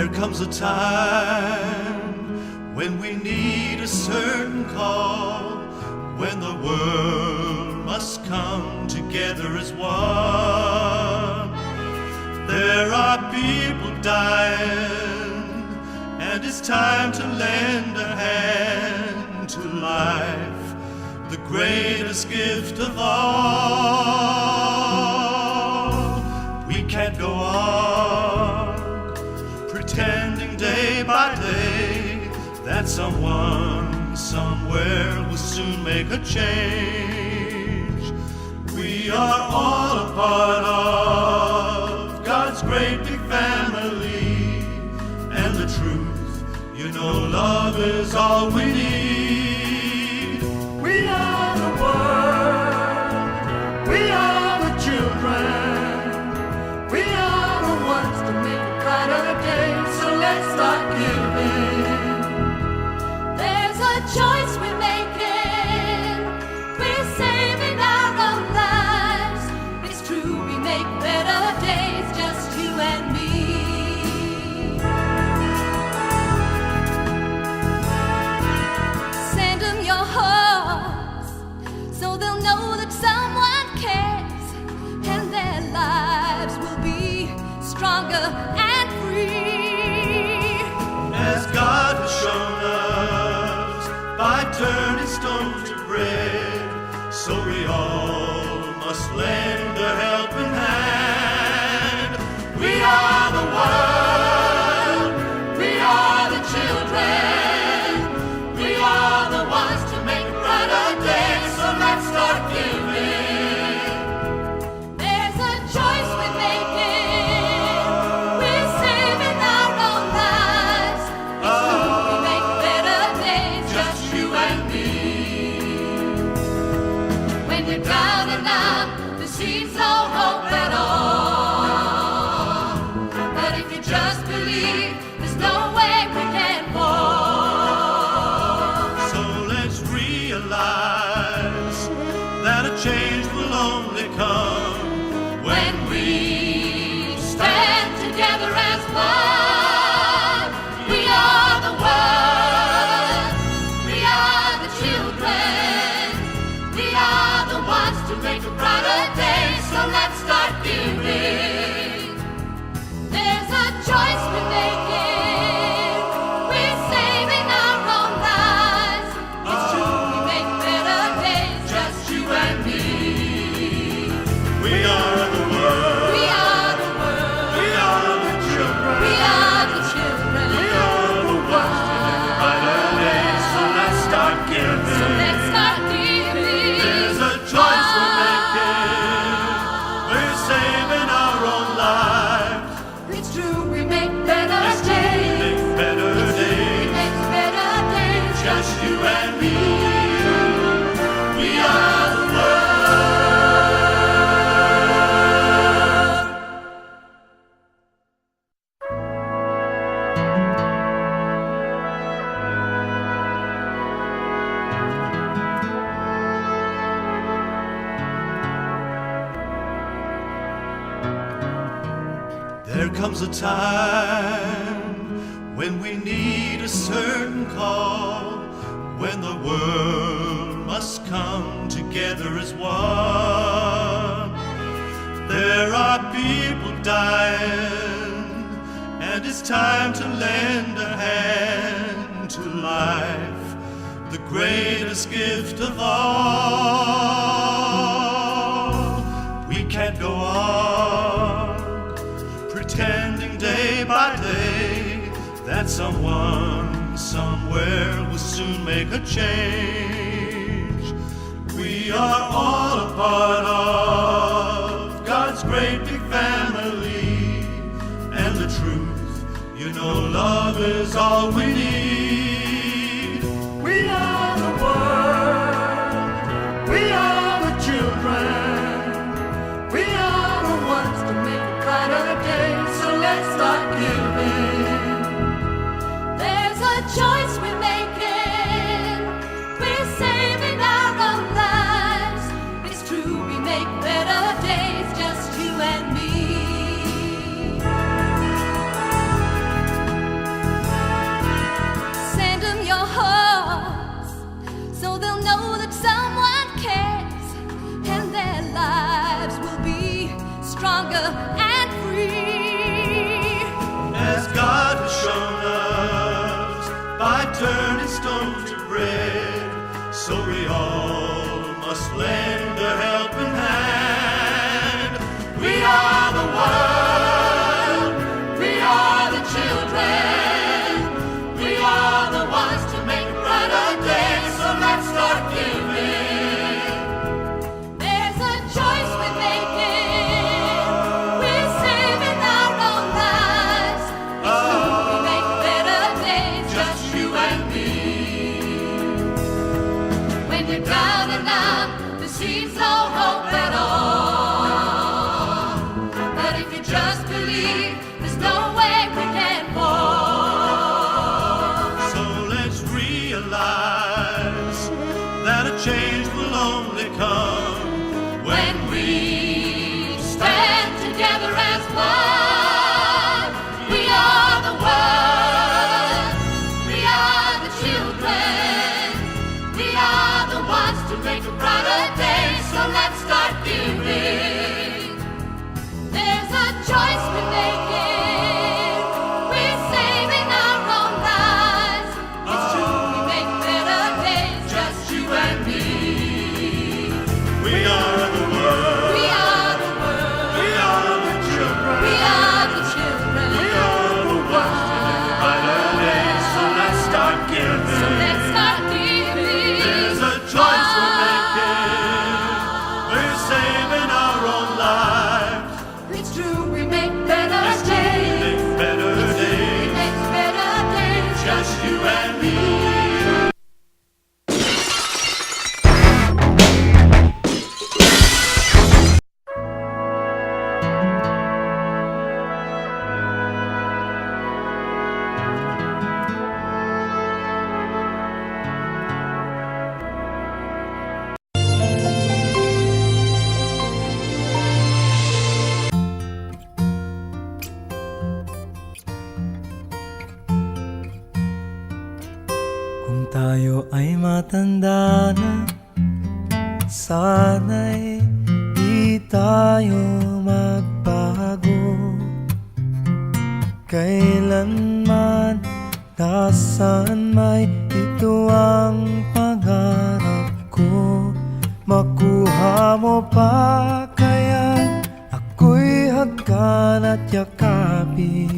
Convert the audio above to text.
There comes a time when we need a certain call, when the world must come together as one. There are people dying, and it's time to lend a hand to life, the greatest gift of all. We can't go on pretending day by day that someone somewhere will soon make a change. We are all a part of God's great big family, and the truth, you know, love is all we need. We are the world, we are the children, we are the ones to make a brighter day, so let's start giving. There's a choice we're making, we're saving our own lives. It's true, we make better days, just you and me. Send them your hearts, so they'll know that someone cares, and their lives will be stronger and free. As God has shown us by turning stones to bread, so we all must lend a helping hand. We are the world, we are the children, we are the ones to make a brighter day, so let's start giving. There's a choice we're making, we're saving our own lives. It's true, we make better days, just you and me. When you're down and out, there seems no hope at all. But if you just believe, there's no way we can fall. So let's realize that a change will only come When we stand together as one, we are the world, we are the children, we are the ones to make a brighter day, so let's start giving. There's a choice we're making, we're saving our own lives. It's true, we make better days, just you and me. We are the world, We are the world, we are the children, we are the children, we are the ones to make a brighter day, so let's start giving. so let's start giving. There's a choice we're making, we're saving our own lives. It's true, we make better It's true, we days, make better we days, make better days, just you and me. We are the world. There comes a time when we need a certain call, when the world must come together as one. There are people dying, and it's time to lend a hand to life, the greatest gift of all. We can't go on pretending day by day that someone somewhere will soon make a change. We are all a part of God's great big family, and the truth, you know, love is all we need. We are the world, we are the children, we are the ones to make a brighter day, so let's start giving. There's a choice we're making, we're saving our own lives. It's true, we make better days, just you and me. turning stone to bread. So we all must lend a helping hand. We are the world, we are the children, we are the ones to make a brighter day. So let's start giving. There's a choice we're making. We're saving our own lives. It's true, we make better days, just you and me. When you're down and out, there seems no hope at all. But if you just believe, there's no way we can fall. So let's realize that a change will only come When we stand together as one, we are the world, we are the children, we are the ones to make a brighter day. So let's start giving. There's a choice we're making. We're saving our own lives. It's true, we make better days, just you and me. We are the world, We are the world. we are the children, We are the children. we are the ones to make a brighter day. So let's start giving. So let's start giving. There's a choice we're making. We're saving our own lives. It's true, we make better It's true, we days. make better We days. make better days. Just you and me. Kung tayo ay matanda na, sana'y di tayo magbago. Kailanman, nasaan may ito ang pangarap ko. Makuha mo pa kaya ako'y hagkan at yakapin.